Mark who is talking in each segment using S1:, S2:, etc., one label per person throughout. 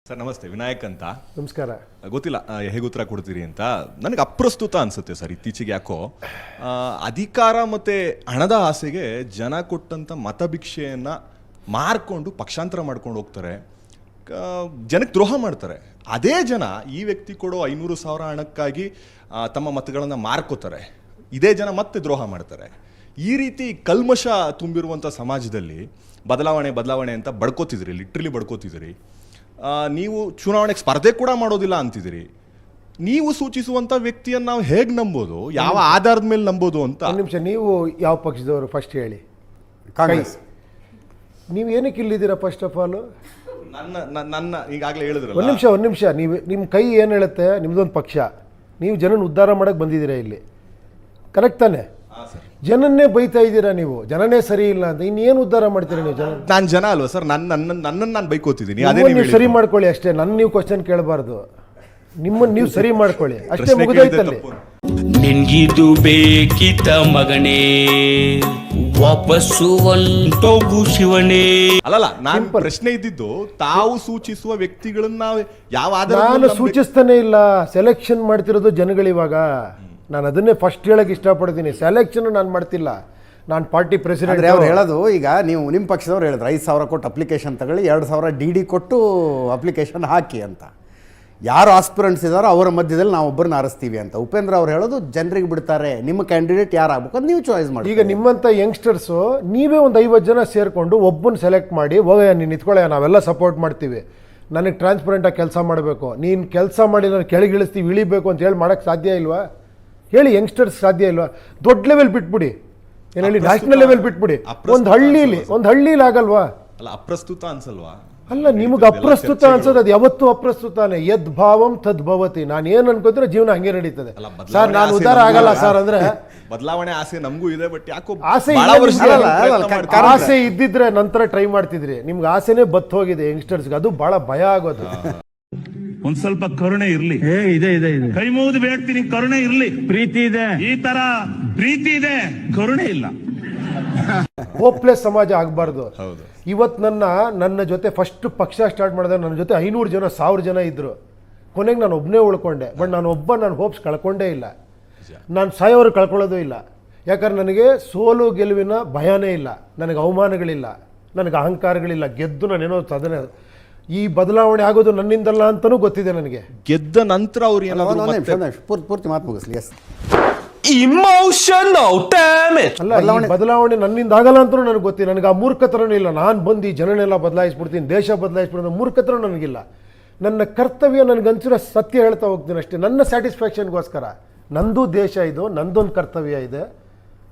S1: Sir ನಮಸ್ತೆ, ವಿನಾಯಕ್ ಅಂತ.
S2: ನಮಸ್ಕಾರ.
S1: ಗೊತ್ತಿಲ್ಲ ಹೇಗೆ ಉತ್ತರ ಕೊಡ್ತೀರಿ ಅಂತ. ನನಗೆ ಅಪ್ರಸ್ತುತ ಅನಿಸುತ್ತೆ ಸರ್ ಇತ್ತೀಚೆಗೆ. ಯಾಕೋ ಅಧಿಕಾರ ಮತ್ತು ಹಣದ ಆಸೆಗೆ ಜನ ಕೊಟ್ಟಂಥ ಮತಭಿಕ್ಷೆಯನ್ನು ಮಾರ್ಕೊಂಡು ಪಕ್ಷಾಂತರ ಮಾಡ್ಕೊಂಡು ಹೋಗ್ತಾರೆ, ಜನಕ್ಕೆ ದ್ರೋಹ ಮಾಡ್ತಾರೆ. ಅದೇ ಜನ ಈ ವ್ಯಕ್ತಿ ಕೊಡೋ 500,000 ಹಣಕ್ಕಾಗಿ ತಮ್ಮ ಮತಗಳನ್ನು ಮಾರ್ಕೋತಾರೆ. ಇದೇ ಜನ ಮತ್ತೆ ದ್ರೋಹ ಮಾಡ್ತಾರೆ. ಈ ರೀತಿ ಕಲ್ಮಶ ತುಂಬಿರುವಂಥ ಸಮಾಜದಲ್ಲಿ ಬದಲಾವಣೆ ಅಂತ ಬಡ್ಕೋತಿದ್ರಿ, ಲಿಟ್ರಲಿ ಬಡ್ಕೋತಿದ್ರಿ. ನೀವು ಚುನಾವಣೆಗೆ ಸ್ಪರ್ಧೆ ಕೂಡ ಮಾಡೋದಿಲ್ಲ ಅಂತಿದ್ದೀರಿ. ನೀವು ಸೂಚಿಸುವಂಥ ವ್ಯಕ್ತಿಯನ್ನು ನಾವು ಹೇಗೆ ನಂಬೋದು, ಯಾವ ಆಧಾರದ ಮೇಲೆ ನಂಬೋದು ಅಂತ.
S2: ಒಂದು ನಿಮಿಷ, ನೀವು ಯಾವ ಪಕ್ಷದವರು ಫಸ್ಟ್ ಹೇಳಿ.
S3: ಕಾಂಗ್ರೆಸ್.
S2: ನೀವು ಏನಕ್ಕೆ ಇಲ್ಲಿದ್ದೀರಾ ಫಸ್ಟ್ ಆಫ್ ಆಲ್?
S1: ನನ್ನ ಈಗಾಗಲೇ ಹೇಳಿದ್ರಲ್ಲ.
S2: ಒಂದು ನಿಮಿಷ, ನೀವು ನಿಮ್ಮ ಕೈ ಏನು ಹೇಳುತ್ತೆ? ನಿಮ್ಮದೊಂದು ಪಕ್ಷ, ನೀವು ಜನನ ಉದ್ಧಾರ ಮಾಡೋಕ್ಕೆ ಬಂದಿದ್ದೀರಾ ಇಲ್ಲಿ, ಕರೆಕ್ಟ್ ತಾನೆ? ಜನನ್ನೇ ಬೈತಾ ಇದ್ದೀರಾ ನೀವು, ಜನನೇ ಸರಿ ಇಲ್ಲ ಅಂತ. ಇನ್ನೇನು ಉದ್ಧಾರ ಮಾಡ್ತೀರಾ ನೀವು?
S1: ನಾನು ಜನ ಅಲ್ವಾ ಸರ್? ನನ್ನನ್ನು ನಾನು ಬೈಕೋತಿದ್ದೀನಿ.
S2: ನೀವು ಸರಿ ಮಾಡ್ಕೊಳ್ಳಿ ಅಷ್ಟೇ, ನನ್ನ ನೀವು ಕ್ವಶನ್ ಕೇಳಬಾರ್ದು. ನಿಮ್ಮನ್ನು ನೀವು ಸರಿ ಮಾಡ್ಕೊಳ್ಳಿ ಅಷ್ಟೇ, ಮುಗಿದೋಯ್ತಲ್ಲಿ.
S4: ನಿನ್ಗಿದು ಬೇಕಿತ ಮಗನೇ, ವಾಪಸ್ಸು ಒಂಟೋಗು ಶಿವನೇ.
S1: ಅಲ್ಲಲ್ಲ, ನಾನು ಪ್ರಶ್ನೆ ಇದ್ದಿದ್ದು ತಾವು ಸೂಚಿಸುವ ವ್ಯಕ್ತಿಗಳನ್ನ ಯಾವ ಆಧಾರ.
S2: ನಾನು ಸೂಚಿಸ್ತಾನೆ ಇಲ್ಲ, ಸೆಲೆಕ್ಷನ್ ಮಾಡ್ತಿರೋದು ಜನಗಳಿವಾಗ. ನಾನು ಅದನ್ನೇ ಫಸ್ಟ್ ಹೇಳಕ್ಕೆ ಇಷ್ಟಪಡ್ತೀನಿ. ಸೆಲೆಕ್ಷನ್ ನಾನು ಮಾಡ್ತಿಲ್ಲ, ನಾನು ಪಾರ್ಟಿ ಪ್ರೆಸಿಡೆಂಟ್.
S3: ಅವ್ರು ಹೇಳೋದು, ಈಗ ನೀವು ನಿಮ್ಮ ಪಕ್ಷದವ್ರು ಹೇಳಿದ್ರು 5,000 ಕೊಟ್ಟು ಅಪ್ಲಿಕೇಶನ್ ತಗೊಳ್ಳಿ, 2,000 DD ಕೊಟ್ಟು ಅಪ್ಲಿಕೇಶನ್ ಹಾಕಿ ಅಂತ. ಯಾರು ಆಸ್ಪಿರೆಂಟ್ಸ್ ಇದ್ದಾರೋ ಅವರ ಮಧ್ಯದಲ್ಲಿ ನಾವು ಒಬ್ಬರನ್ನ ಆರಿಸ್ತೀವಿ ಅಂತ. ಉಪೇಂದ್ರ ಅವ್ರು ಹೇಳೋದು ಜನರಿಗೆ ಬಿಡ್ತಾರೆ, ನಿಮ್ಮ ಕ್ಯಾಂಡಿಡೇಟ್ ಯಾರು ಆಗ್ಬೇಕು ಅಂತ ನೀವು ಚಾಯ್ಸ್ ಮಾಡಿ.
S2: ಈಗ ನಿಮ್ಮಂಥ ಯಂಗ್ಸ್ಟರ್ಸು ನೀವೇ ಒಂದು 50 ಜನ ಸೇರಿಕೊಂಡು ಒಬ್ಬನ ಸೆಲೆಕ್ಟ್ ಮಾಡಿ, ಹೋಗಯ್ಯ ನೀನು ನಿಂತ್ಕೊಳ್ಳೆ, ನಾವೆಲ್ಲ ಸಪೋರ್ಟ್ ಮಾಡ್ತೀವಿ, ನನಗೆ ಟ್ರಾನ್ಸ್ಪರೆಂಟಾಗಿ ಕೆಲಸ ಮಾಡಬೇಕು, ನೀನು ಕೆಲಸ ಮಾಡಿ ನಾನು ಕೆಳಗಿಳಿಸ್ತೀವಿ, ಇಳಿಬೇಕು ಅಂತ ಹೇಳಿ ಮಾಡೋಕ್ಕೆ ಸಾಧ್ಯ ಇಲ್ವಾ? ಹೇಳಿ, ಯಂಗ್ಸ್ಟರ್ಸ್ ಸಾಧ್ಯ ಇಲ್ವಾ? ದೊಡ್ಡ ಲೆವೆಲ್ ಬಿಟ್ಬಿಡಿ, ಏನು ಹೇಳಿ, ನ್ಯಾಷನಲ್ ಲೆವೆಲ್ ಬಿಟ್ಬಿಡಿ. ಒಂದು ಹಳ್ಳೀಲಿ ಆಗಲ್ವಾ?
S1: ಅಲ್ಲ, ಅಪ್ರಸ್ತುತ ಅನ್ಸಲ್ವಾ?
S2: ಅಲ್ಲ, ನಿಮಗೆ ಅಪ್ರಸ್ತುತ ಅನ್ಸೋದು ಅದು ಯಾವತ್ತೂ ಅಪ್ರಸ್ತುತಾನೆ. ಯದ್ ಭಾವಂ ತದ್ ಭವತಿ. ನಾನು ಏನು ಅನ್ಕೋದ್ರೆ ಜೀವನ ಹಂಗೆ ನಡೀತದೆ. ಸರ್ ನಾನು ಉದ್ಧಾರ ಆಗಲ್ಲ ಸರ್ ಅಂದ್ರೆ,
S1: ಬದಲಾವಣೆ ಆಸೆ ನಮಗೂ ಇದೆ. ಬಟ್ ಯಾಕೋ
S2: ಆಸೆ ಇದ್ದಿದ್ರೆ ನಂತರ ಟ್ರೈ ಮಾಡ್ತಿದ್ರಿ. ನಿಮ್ಗೆ ಆಸೆನೇ ಬತ್ ಹೋಗಿದೆ ಯಂಗ್ಸ್ಟರ್ಸ್ಗೆ, ಅದು ಬಹಳ ಭಯ ಆಗೋದು.
S5: ಒಂದ್ ಸ್ವಲ್ಪ ಕರುಣೆ ಇರ್ಲಿ.
S4: ಇದೆ ಇದೆ ಇದೆ,
S5: ಕೈ ಮುಗಿದು ಬೇಡ್ತೀನಿ, ಕರುಣೆ ಇರ್ಲಿ.
S4: ಪ್ರೀತಿ ಇದೆ,
S5: ಈ ತರ ಪ್ರೀತಿ ಇದೆ, ಕರುಣೆ ಇಲ್ಲ.
S2: ಹೋಪ್ಲೆಸ್ ಸಮಾಜ ಆಗಬಾರ್ದು.
S1: ಹೌದು.
S2: ಇವತ್ತು ನನ್ನ ಜೊತೆ ಫಸ್ಟ್ ಪಕ್ಷ ಸ್ಟಾರ್ಟ್ ಮಾಡಿದಾಗ ನನ್ನ ಜೊತೆ 500 ಜನ 1000 ಜನ ಇದ್ರು. ಕೊನೆಗೆ ನಾನು ಒಬ್ಬನೇ ಉಳ್ಕೊಂಡೆ. ಬಟ್ ನಾನು ಹೋಪ್ಸ್ ಕಳ್ಕೊಂಡೇ ಇಲ್ಲ. ನಾನು ಸಾಯೋರು ಕಳ್ಕೊಳ್ಳೋದು ಇಲ್ಲ. ಯಾಕಂದ್ರೆ ನನಗೆ ಸೋಲು ಗೆಲುವಿನ ಭಯನೇ ಇಲ್ಲ, ನನಗೆ ಅವಮಾನಗಳಿಲ್ಲ, ನನಗೆ ಅಹಂಕಾರಗಳಿಲ್ಲ. ಗೆದ್ದು ನಾನೇನೋ ಸಾಧನೆ, ಈ ಬದಲಾವಣೆ ಆಗೋದು ನನ್ನಿಂದಲ್ಲ ಅಂತಲೂ ಗೊತ್ತಿದೆ ನನಗೆ.
S1: ಗೆದ್ದ ನಂತರ ಅವ್ರು
S3: ಪೂರ್ತಿ ಮಾತು ಮುಗಿಸ್ಲಿ. S,
S4: emotional damage.
S2: ಅಲ್ಲ, ಈ ಬದಲಾವಣೆ ನನ್ನಿಂದ ಆಗಲ್ಲ ಅಂತಲೂ ನನಗೆ ಗೊತ್ತಿಲ್ಲ. ನನಗೆ ಆ ಮೂರ್ಖತನೂ ಇಲ್ಲ. ನಾನು ಬಂದು ಈ ಜನನೆಲ್ಲ ಬದಲಾಯಿಸ್ಬಿಡ್ತೀನಿ, ದೇಶ ಬದಲಾಯಿಸ್ಬಿಡ್ತೀನಿ, ಮೂರ್ಖತನ ನನಗಿಲ್ಲ. ನನ್ನ ಕರ್ತವ್ಯ ನನಗನ್ಸಿರೋ ಸತ್ಯ ಹೇಳ್ತಾ ಹೋಗ್ತೀನಿ ಅಷ್ಟೇ, ನನ್ನ ಸ್ಯಾಟಿಸ್ಫ್ಯಾಕ್ಷನ್ಗೋಸ್ಕರ. ನಂದು ದೇಶ ಇದು, ನಂದೊಂದು ಕರ್ತವ್ಯ ಇದೆ,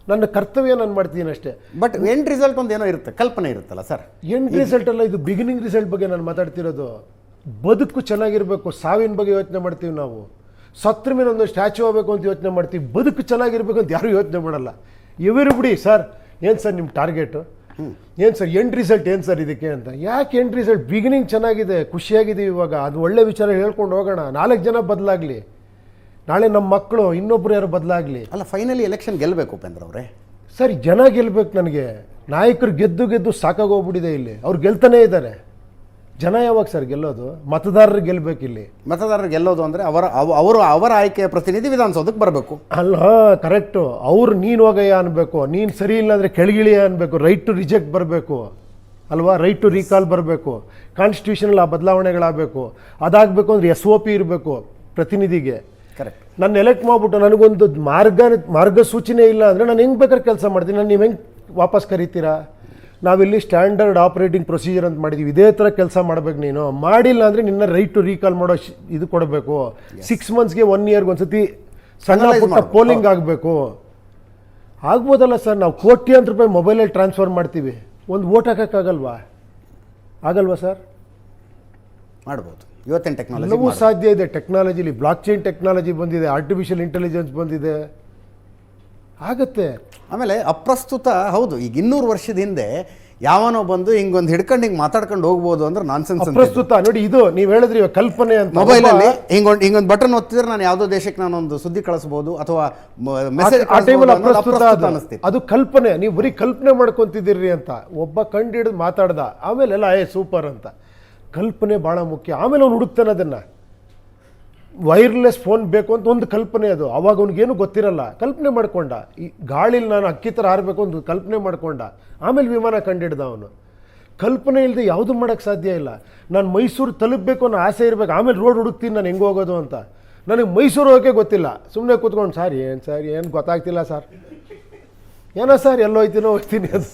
S2: ನನ್ನ ಕರ್ತವ್ಯ ನಾನು ಮಾಡ್ತೀನಿ ಅಷ್ಟೇ.
S3: ಬಟ್ ಎಂಡ್ ರಿಸಲ್ಟ್ ಒಂದು ಏನೋ ಇರುತ್ತೆ, ಕಲ್ಪನೆ ಇರುತ್ತಲ್ಲ ಸರ್?
S2: ಎಂಡ್ ರಿಸಲ್ಟ್ ಅಲ್ಲ, ಇದು ಬಿಗಿನಿಂಗ್ ರಿಸಲ್ಟ್ ಬಗ್ಗೆ ನಾನು ಮಾತಾಡ್ತಿರೋದು. ಬದುಕು ಚೆನ್ನಾಗಿರ್ಬೇಕು, ಸಾವಿನ ಬಗ್ಗೆ ಯೋಚನೆ ಮಾಡ್ತೀವಿ ನಾವು. ಸತ್ರ ಮೇಲೆ ಒಂದು ಸ್ಟ್ಯಾಚ್ಯೂ ಆಗಬೇಕು ಅಂತ ಯೋಚನೆ ಮಾಡ್ತೀವಿ, ಬದುಕು ಚೆನ್ನಾಗಿರ್ಬೇಕು ಅಂತ ಯಾರೂ ಯೋಚನೆ ಮಾಡಲ್ಲ. ಇವರು ಬಿಡಿ ಸರ್, ಏನು ಸರ್ ನಿಮ್ಮ ಟಾರ್ಗೆಟು, ಏನು ಸರ್ ಎಂಡ್ ರಿಸಲ್ಟ್, ಏನು ಸರ್ ಇದಕ್ಕೆ ಅಂತ. ಯಾಕೆ ಎಂಡ್ ರಿಸಲ್ಟ್? ಬಿಗಿನಿಂಗ್ ಚೆನ್ನಾಗಿದೆ, ಖುಷಿಯಾಗಿದ್ದೀವಿ ಇವಾಗ, ಅದು ಒಳ್ಳೆ ವಿಚಾರ ಹೇಳ್ಕೊಂಡು ಹೋಗೋಣ. 4 ಜನ ಬದಲಾಗಲಿ, ನಾಳೆ ನಮ್ಮ ಮಕ್ಕಳು ಇನ್ನೊಬ್ರು ಯಾರು ಬದಲಾಗಲಿ.
S3: ಅಲ್ಲ, ಫೈನಲಿ ಎಲೆಕ್ಷನ್ ಗೆಲ್ಲಬೇಕು ಉಪೇಂದ್ರ ಅವರೇ.
S2: ಸರ್ ಜನ ಗೆಲ್ಬೇಕು. ನನಗೆ ನಾಯಕರು ಗೆದ್ದು ಸಾಕಾಗೋಗ್ಬಿಟ್ಟಿದೆ ಇಲ್ಲಿ. ಅವ್ರು ಗೆಲ್ತಾನೇ ಇದ್ದಾರೆ. ಜನ ಯಾವಾಗ ಸರ್ ಗೆಲ್ಲೋದು? ಮತದಾರರು ಗೆಲ್ಲಬೇಕು ಇಲ್ಲಿ.
S3: ಮತದಾರರು ಗೆಲ್ಲೋದು ಅಂದರೆ ಅವರ ಆಯ್ಕೆಯ ಪ್ರತಿನಿಧಿ ವಿಧಾನಸೌಧಕ್ಕೆ ಬರಬೇಕು.
S2: ಅಲ್ಲ, ಕರೆಕ್ಟು. ಅವ್ರು ನೀನು ಹೋಗಯ್ಯ ಅನ್ಬೇಕು, ನೀನು ಸರಿ ಇಲ್ಲ ಅಂದರೆ ಕೆಳಗಿಳಿಯ ಅನ್ಬೇಕು, ರೈಟ್ ಟು ರಿಜೆಕ್ಟ್ ಬರಬೇಕು ಅಲ್ವಾ, ರೈಟ್ ಟು ರೀಕಾಲ್ ಬರಬೇಕು, ಕಾನ್ಸ್ಟಿಟ್ಯೂಷನಲ್ಲಿ ಆ ಬದಲಾವಣೆಗಳಾಗಬೇಕು. ಅದಾಗಬೇಕು ಅಂದರೆ SOP ಇರಬೇಕು ಪ್ರತಿನಿಧಿಗೆ.
S3: ಕರೆಕ್ಟ್.
S2: ನಾನು ಎಲೆಕ್ಟ್ ಮಾಡಿಬಿಟ್ಟು ನನಗೊಂದು ಮಾರ್ಗಸೂಚಿನೇ ಇಲ್ಲ ಅಂದರೆ ನಾನು ಹೆಂಗೆ ಬೇಕಾದ್ರೆ ಕೆಲಸ ಮಾಡ್ತೀನಿ. ನಾನು ನೀವು ಹೆಂಗೆ ವಾಪಸ್ ಕರಿತೀರಾ? ನಾವಿಲ್ಲಿ ಸ್ಟ್ಯಾಂಡರ್ಡ್ ಆಪ್ರೇಟಿಂಗ್ ಪ್ರೊಸೀಜರ್ ಅಂತ ಮಾಡಿದ್ದೀವಿ, ಇದೇ ಥರ ಕೆಲಸ ಮಾಡಬೇಕು. ನೀನು ಮಾಡಿಲ್ಲ ಅಂದರೆ ನಿನ್ನ ರೈಟ್ ಟು ರೀಕಾಲ್ ಮಾಡೋ ಇದು ಕೊಡಬೇಕು. 6 ಮಂತ್ಸ್ಗೆ 1 ಇಯರ್ಗೆ ಒಂದ್ಸತಿ ಸಣ್ಣ ಪುಟ್ಟ ಪೋಲಿಂಗ್ ಆಗಬೇಕು. ಆಗ್ಬೋದಲ್ಲ ಸರ್? ನಾವು ಕೋಟ್ಯಾಂತರ ರೂಪಾಯಿ ಮೊಬೈಲಲ್ಲಿ ಟ್ರಾನ್ಸ್ಫರ್ ಮಾಡ್ತೀವಿ, ಒಂದು ವೋಟ್ ಹಾಕೋಕ್ಕಾಗಲ್ವಾ? ಆಗಲ್ವಾ ಸರ್?
S3: ಮಾಡ್ಬೋದು. ಇವತ್ತಿನ ಟೆಕ್ನಾಲಜಿ
S2: ಎಲ್ಲವೂ ಸಾಧ್ಯ ಇದೆ. ಟೆಕ್ನಾಲಜಿಲಿ ಬ್ಲಾಕ್ ಚೈನ್ ಟೆಕ್ನಾಲಜಿ ಬಂದಿದೆ, ಆರ್ಟಿಫಿಷಿಯಲ್ ಇಂಟೆಲಿಜೆನ್ಸ್ ಬಂದಿದೆ, ಆಗತ್ತೆ.
S3: ಆಮೇಲೆ ಅಪ್ರಸ್ತುತ ಹೌದು. ಈಗ 200 ವರ್ಷದ ಹಿಂದೆ ಯಾವನೋ ಬಂದು ಹಿಂಗೊಂದು ಹಿಡ್ಕೊಂಡು ಹಿಂಗೆ ಮಾತಾಡ್ಕೊಂಡು ಹೋಗ್ಬೋದು ಅಂದ್ರೆ ನಾನ್ಸೆನ್ಸ್.
S2: ಅಪ್ರಸ್ತುತ ನೋಡಿ, ಇದು ನೀವು ಹೇಳಿದ್ರಿ ಕಲ್ಪನೆ ಅಂತ.
S3: ಮೊಬೈಲಲ್ಲಿ ಹಿಂಗೊಂದು ಬಟನ್ ಒತ್ತಿದ್ರೆ ನಾನು ಯಾವುದೋ ದೇಶಕ್ಕೆ ನಾನೊಂದು ಸುದ್ದಿ ಕಳಿಸ್ಬೋದು ಅಥವಾ ಮೆಸೇಜ್.
S2: ಅದು ಕಲ್ಪನೆ. ನೀವು ಬರೀ ಕಲ್ಪನೆ ಮಾಡ್ಕೊಂತಿದ್ದೀರಿ ಅಂತ. ಒಬ್ಬ ಕಂಡು ಹಿಡಿದು ಮಾತಾಡ್ದ, ಆಮೇಲೆ ಎಲ್ಲ ಸೂಪರ್ ಅಂತ. ಕಲ್ಪನೆ ಭಾಳ ಮುಖ್ಯ. ಆಮೇಲೆ ಅವ್ನು ಹುಡುಕ್ತಾನೆ ಅದನ್ನು. ವೈರ್ಲೆಸ್ ಫೋನ್ ಬೇಕು ಅಂತ ಒಂದು ಕಲ್ಪನೆ ಅದು. ಅವಾಗ ಅವ್ನಿಗೇನು ಗೊತ್ತಿರಲ್ಲ, ಕಲ್ಪನೆ ಮಾಡ್ಕೊಂಡ. ಈ ಗಾಳಿಲಿ ನಾನು ಅಕ್ಕಿ ಥರ ಹಾರಬೇಕು ಒಂದು ಕಲ್ಪನೆ ಮಾಡ್ಕೊಂಡ. ಆಮೇಲೆ ವಿಮಾನ ಕಂಡಿಡ್ದ ಅವನು. ಕಲ್ಪನೆ ಇಲ್ಲದೆ ಯಾವುದೂ ಮಾಡೋಕ್ಕೆ ಸಾಧ್ಯ ಇಲ್ಲ. ನಾನು ಮೈಸೂರು ತಲುಪಬೇಕು ಅನ್ನೋ ಆಸೆ ಇರಬೇಕು, ಆಮೇಲೆ ರೋಡ್ ಹುಡುಕ್ತೀನಿ ನಾನು ಹೆಂಗೆ ಹೋಗೋದು ಅಂತ. ನನಗೆ ಮೈಸೂರು ಹೋಗೋಕ್ಕೆ ಗೊತ್ತಿಲ್ಲ, ಸುಮ್ಮನೆ ಕೂತ್ಕೊಂಡು ಸರ್ ಏನು ಗೊತ್ತಾಗ್ತಿಲ್ಲ ಸರ್, ಏನೋ ಸರ್ ಎಲ್ಲೋ ಹೋಗ್ತೀನಿ ಅದು